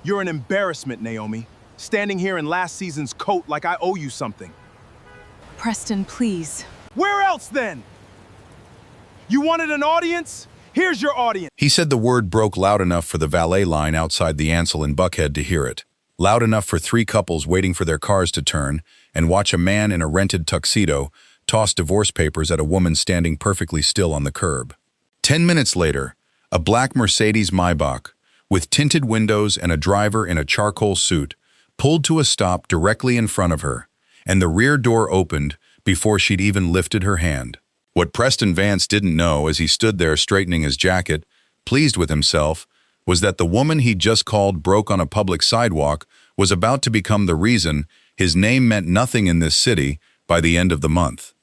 You're an embarrassment, Naomi. Standing here in last season's coat like I owe you something. Preston, please. Where else then? You wanted an audience? Here's your audience. He said the word broke loud enough for the valet line outside the Ansel in Buckhead to hear it. Loud enough for three couples waiting for their cars to turn and watch a man in a rented tuxedo toss divorce papers at a woman standing perfectly still on the curb. 10 minutes later, a black Mercedes Maybach, with tinted windows and a driver in a charcoal suit, pulled to a stop directly in front of her, and the rear door opened before she'd even lifted her hand. What Preston Vance didn't know as he stood there straightening his jacket, pleased with himself, was that the woman he'd just called broke on a public sidewalk was about to become the reason his name meant nothing in this city by the end of the month.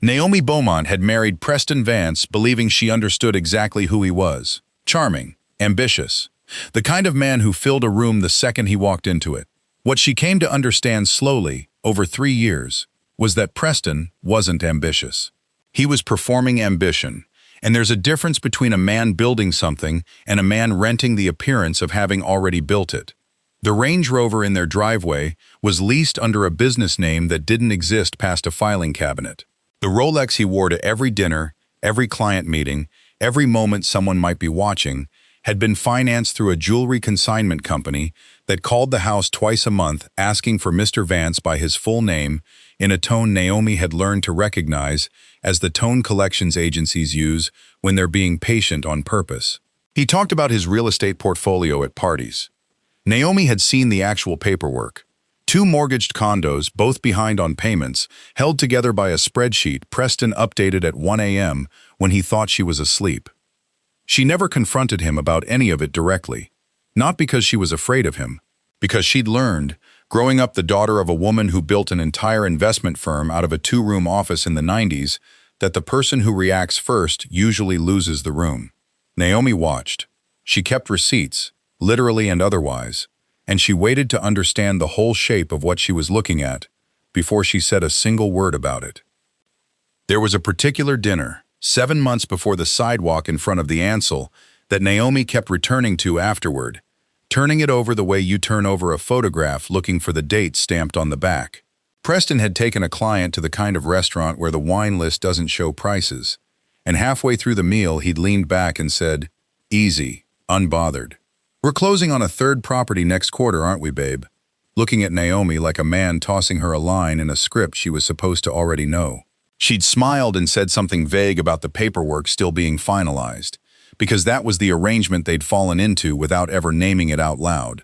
Naomi Beaumont had married Preston Vance believing she understood exactly who he was. Charming, ambitious, the kind of man who filled a room the second he walked into it. What she came to understand slowly, over 3 years, was that Preston wasn't ambitious. He was performing ambition, and there's a difference between a man building something and a man renting the appearance of having already built it. The Range Rover in their driveway was leased under a business name that didn't exist past a filing cabinet. The Rolex he wore to every dinner, every client meeting, every moment someone might be watching, had been financed through a jewelry consignment company that called the house twice a month asking for Mr. Vance by his full name in a tone Naomi had learned to recognize as the tone collections agencies use when they're being patient on purpose. He talked about his real estate portfolio at parties. Naomi had seen the actual paperwork. 2 mortgaged condos, both behind on payments, held together by a spreadsheet Preston updated at 1 a.m. when he thought she was asleep. She never confronted him about any of it directly, not because she was afraid of him, because she'd learned, growing up the daughter of a woman who built an entire investment firm out of a 2-room office in the 90s, that the person who reacts first usually loses the room. Naomi watched. She kept receipts, literally and otherwise, and she waited to understand the whole shape of what she was looking at before she said a single word about it. There was a particular dinner, 7 months before the sidewalk in front of the Ansel, that Naomi kept returning to afterward, turning it over the way you turn over a photograph looking for the date stamped on the back. Preston had taken a client to the kind of restaurant where the wine list doesn't show prices, and halfway through the meal he'd leaned back and said, "Easy, unbothered. We're closing on a 3rd property next quarter, aren't we, babe?" Looking at Naomi like a man tossing her a line in a script she was supposed to already know. She'd smiled and said something vague about the paperwork still being finalized, because that was the arrangement they'd fallen into without ever naming it out loud.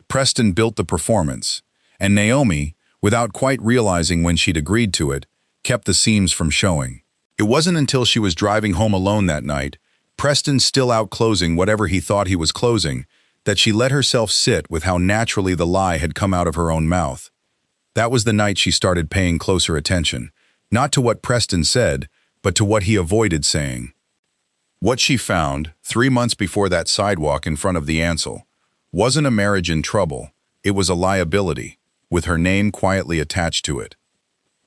Preston built the performance, and Naomi, without quite realizing when she'd agreed to it, kept the seams from showing. It wasn't until she was driving home alone that night, Preston still out closing whatever he thought he was closing, that she let herself sit with how naturally the lie had come out of her own mouth. That was the night she started paying closer attention, not to what Preston said, but to what he avoided saying. What she found, 3 months before that sidewalk in front of the Ansel, wasn't a marriage in trouble, it was a liability, with her name quietly attached to it.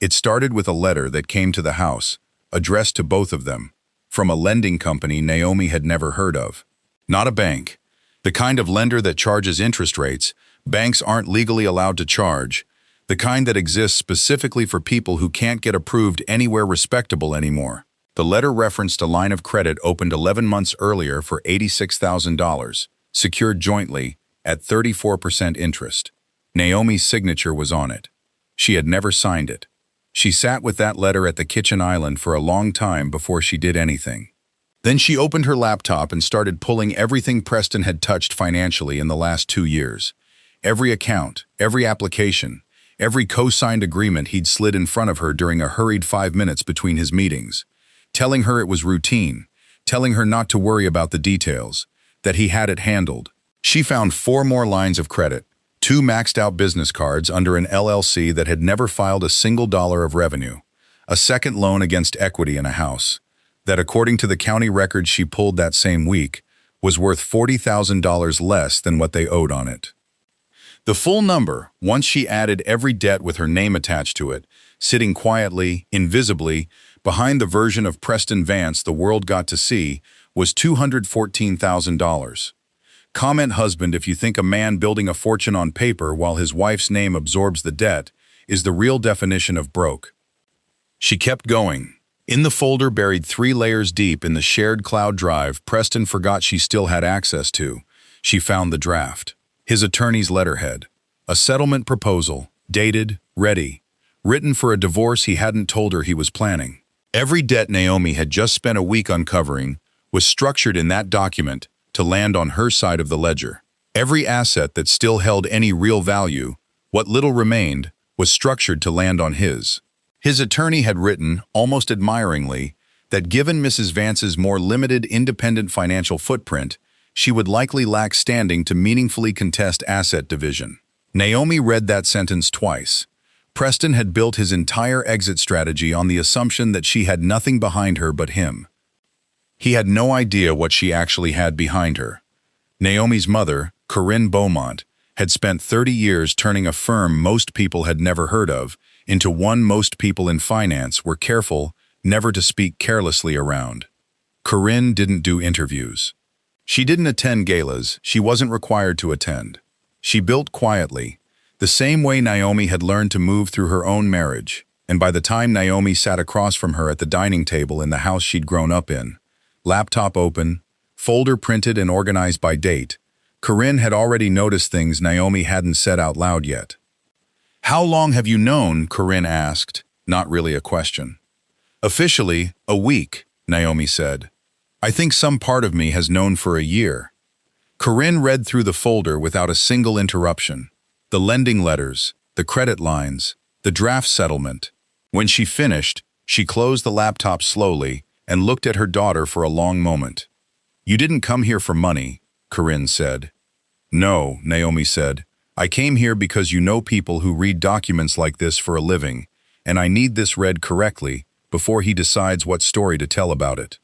It started with a letter that came to the house, addressed to both of them, from a lending company Naomi had never heard of. Not a bank. The kind of lender that charges interest rates, banks aren't legally allowed to charge, the kind that exists specifically for people who can't get approved anywhere respectable anymore. The letter referenced a line of credit opened 11 months earlier for $86,000, secured jointly at 34% interest. Naomi's signature was on it. She had never signed it. She sat with that letter at the kitchen island for a long time before she did anything. Then she opened her laptop and started pulling everything Preston had touched financially in the last 2 years. Every account, every application, every co-signed agreement he'd slid in front of her during a hurried 5 minutes between his meetings, telling her it was routine, telling her not to worry about the details, that he had it handled. She found 4 more lines of credit, 2 maxed-out business cards under an LLC that had never filed a single dollar of revenue, a second loan against equity in a house, that according to the county records she pulled that same week, was worth $40,000 less than what they owed on it. The full number, once she added every debt with her name attached to it, sitting quietly, invisibly, behind the version of Preston Vance the world got to see, was $214,000. Comment husband if you think a man building a fortune on paper while his wife's name absorbs the debt is the real definition of broke. She kept going. In the folder buried 3 layers deep in the shared cloud drive Preston forgot she still had access to, she found the draft. His attorney's letterhead. A settlement proposal, dated, ready, written for a divorce he hadn't told her he was planning. Every debt Naomi had just spent a week uncovering was structured in that document to land on her side of the ledger. Every asset that still held any real value, what little remained, was structured to land on his. His attorney had written, almost admiringly, that given Mrs. Vance's more limited independent financial footprint, she would likely lack standing to meaningfully contest asset division. Naomi read that sentence twice. Preston had built his entire exit strategy on the assumption that she had nothing behind her but him. He had no idea what she actually had behind her. Naomi's mother, Corinne Beaumont, had spent 30 years turning a firm most people had never heard of into one most people in finance were careful never to speak carelessly around. Corinne didn't do interviews. She didn't attend galas she wasn't required to attend. She built quietly, the same way Naomi had learned to move through her own marriage, and by the time Naomi sat across from her at the dining table in the house she'd grown up in, laptop open, folder printed and organized by date, Corinne had already noticed things Naomi hadn't said out loud yet. "How long have you known?" Corinne asked, not really a question. "Officially, a week," Naomi said. "I think some part of me has known for a year." Corinne read through the folder without a single interruption. The lending letters, the credit lines, the draft settlement. When she finished, she closed the laptop slowly and looked at her daughter for a long moment. "You didn't come here for money," Corinne said. "No," Naomi said. "I came here because you know people who read documents like this for a living, and I need this read correctly before he decides what story to tell about it."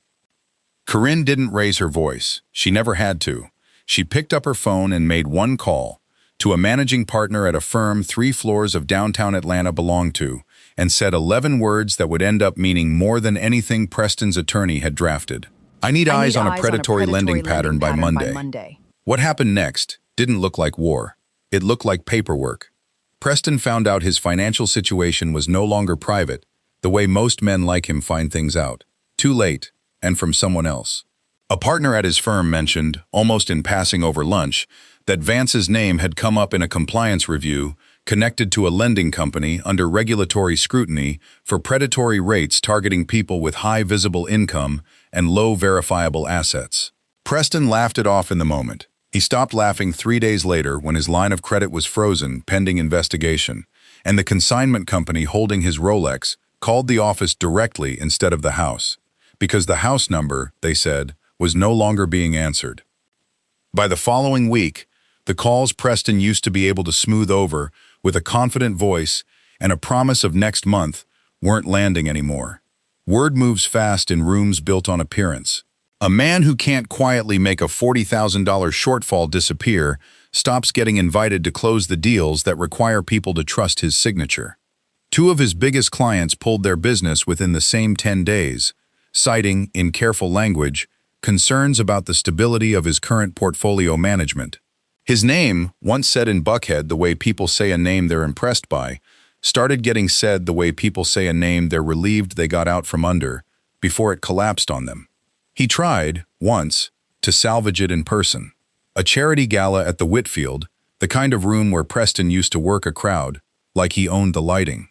Corinne didn't raise her voice. She never had to. She picked up her phone and made one call to a managing partner at a firm 3 floors of downtown Atlanta belonged to, and said 11 words that would end up meaning more than anything Preston's attorney had drafted. "I need eyes on a predatory lending pattern by Monday." What happened next didn't look like war. It looked like paperwork. Preston found out his financial situation was no longer private, the way most men like him find things out. Too late, and from someone else. A partner at his firm mentioned, almost in passing over lunch, that Vance's name had come up in a compliance review connected to a lending company under regulatory scrutiny for predatory rates targeting people with high visible income and low verifiable assets. Preston laughed it off in the moment. He stopped laughing 3 days later when his line of credit was frozen pending investigation, and the consignment company holding his Rolex called the office directly instead of the house, because the house number, they said, was no longer being answered. By the following week, the calls Preston used to be able to smooth over with a confident voice and a promise of next month weren't landing anymore. Word moves fast in rooms built on appearance. A man who can't quietly make a $40,000 shortfall disappear stops getting invited to close the deals that require people to trust his signature. 2 of his biggest clients pulled their business within the same 10 days, citing, in careful language, concerns about the stability of his current portfolio management. His name, once said in Buckhead the way people say a name they're impressed by, started getting said the way people say a name they're relieved they got out from under before it collapsed on them. He tried, once, to salvage it in person. A charity gala at the Whitfield, the kind of room where Preston used to work a crowd, like he owned the lighting.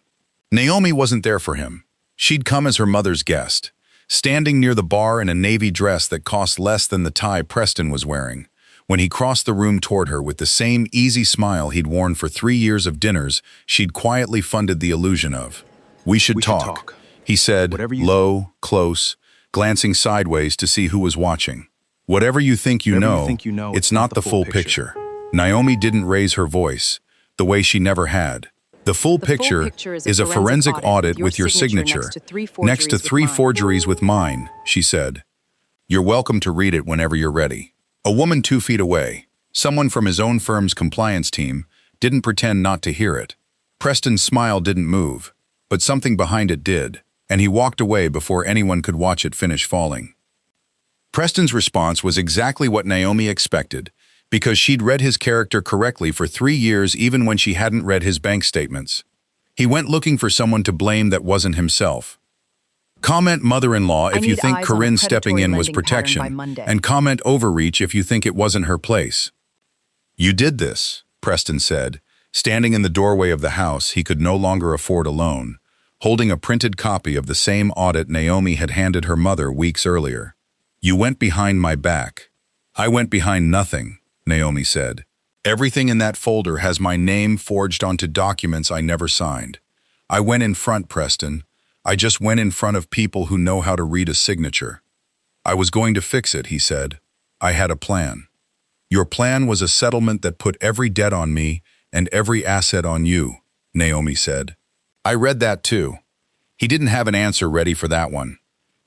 Naomi wasn't there for him. She'd come as her mother's guest, standing near the bar in a navy dress that cost less than the tie Preston was wearing, when he crossed the room toward her with the same easy smile he'd worn for 3 years of dinners she'd quietly funded the illusion of. We should talk, he said, low, close, glancing sideways to see who was watching. Whatever you think you know, it's not the full picture. Naomi didn't raise her voice, the way she never had. The full picture is a forensic audit with your signature, next to 3 forgeries with mine, she said. You're welcome to read it whenever you're ready. A woman 2 feet away, someone from his own firm's compliance team, didn't pretend not to hear it. Preston's smile didn't move, but something behind it did, and he walked away before anyone could watch it finish falling. Preston's response was exactly what Naomi expected, because she'd read his character correctly for 3 years even when she hadn't read his bank statements. He went looking for someone to blame that wasn't himself. Comment mother-in-law if you need think eyes on a Corinne stepping predatory in was lending pattern by protection, Monday. and comment overreach if you think it wasn't her place. You did this, Preston said, standing in the doorway of the house he could no longer afford alone, holding a printed copy of the same audit Naomi had handed her mother weeks earlier. You went behind my back. I went behind nothing, Naomi said. Everything in that folder has my name forged onto documents I never signed. I went in front, Preston. I just went in front of people who know how to read a signature. I was going to fix it, he said. I had a plan. Your plan was a settlement that put every debt on me and every asset on you, Naomi said. I read that too. He didn't have an answer ready for that one.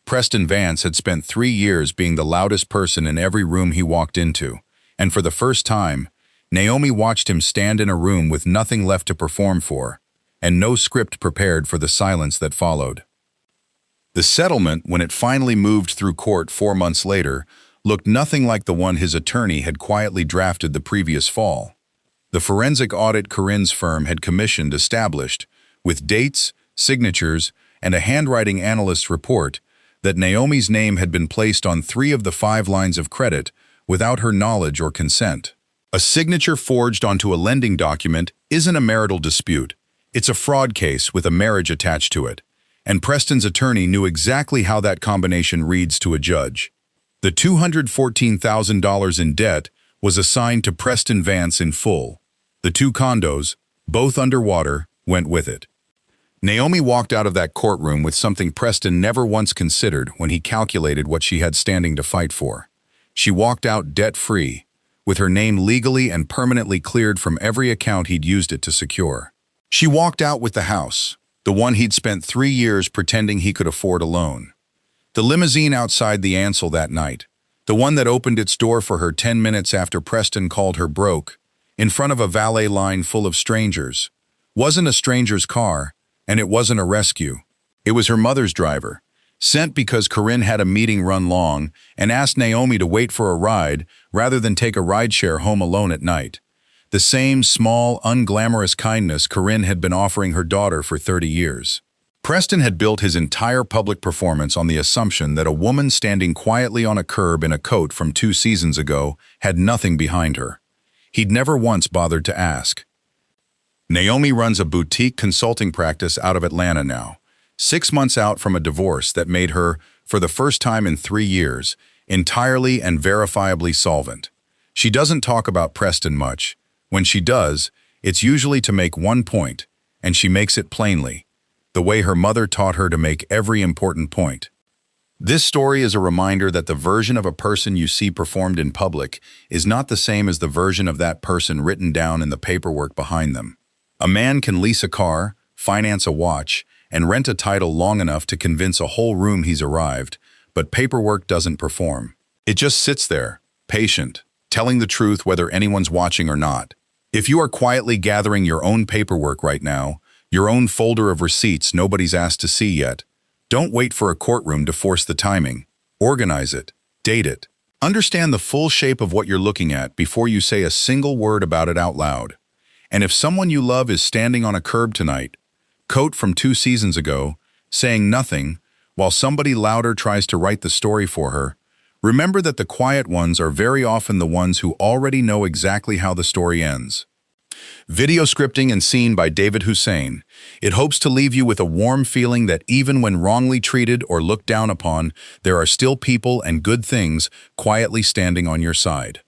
Preston Vance had spent 3 years being the loudest person in every room he walked into, and for the first time, Naomi watched him stand in a room with nothing left to perform for, and no script prepared for the silence that followed. The settlement, when it finally moved through court 4 months later, looked nothing like the one his attorney had quietly drafted the previous fall. The forensic audit Corinne's firm had commissioned established, with dates, signatures, and a handwriting analyst's report, that Naomi's name had been placed on 3 of the 5 lines of credit without her knowledge or consent. A signature forged onto a lending document isn't a marital dispute. It's a fraud case with a marriage attached to it, and Preston's attorney knew exactly how that combination reads to a judge. The $214,000 in debt was assigned to Preston Vance in full. The 2 condos, both underwater, went with it. Naomi walked out of that courtroom with something Preston never once considered when he calculated what she had standing to fight for. She walked out debt-free, with her name legally and permanently cleared from every account he'd used it to secure. She walked out with the house, the one he'd spent 3 years pretending he could afford alone. The limousine outside the Ansel that night, the one that opened its door for her 10 minutes after Preston called her broke, in front of a valet line full of strangers, wasn't a stranger's car, and it wasn't a rescue. It was her mother's driver, sent because Corinne had a meeting run long and asked Naomi to wait for a ride rather than take a rideshare home alone at night. The same small, unglamorous kindness Corinne had been offering her daughter for 30 years. Preston had built his entire public performance on the assumption that a woman standing quietly on a curb in a coat from 2 seasons ago had nothing behind her. He'd never once bothered to ask. Naomi runs a boutique consulting practice out of Atlanta now, 6 months out from a divorce that made her, for the first time in 3 years, entirely and verifiably solvent. She doesn't talk about Preston much. When she does, it's usually to make one point, and she makes it plainly, the way her mother taught her to make every important point. This story is a reminder that the version of a person you see performed in public is not the same as the version of that person written down in the paperwork behind them. A man can lease a car, finance a watch, and rent a title long enough to convince a whole room he's arrived, but paperwork doesn't perform. It just sits there, patient, telling the truth whether anyone's watching or not. If you are quietly gathering your own paperwork right now, your own folder of receipts nobody's asked to see yet, don't wait for a courtroom to force the timing. Organize it, date it. Understand the full shape of what you're looking at before you say a single word about it out loud. And if someone you love is standing on a curb tonight, coat from 2 seasons ago, saying nothing, while somebody louder tries to write the story for her, remember that the quiet ones are very often the ones who already know exactly how the story ends. Video scripting and scene by David Hussein. It hopes to leave you with a warm feeling that even when wrongly treated or looked down upon, there are still people and good things quietly standing on your side.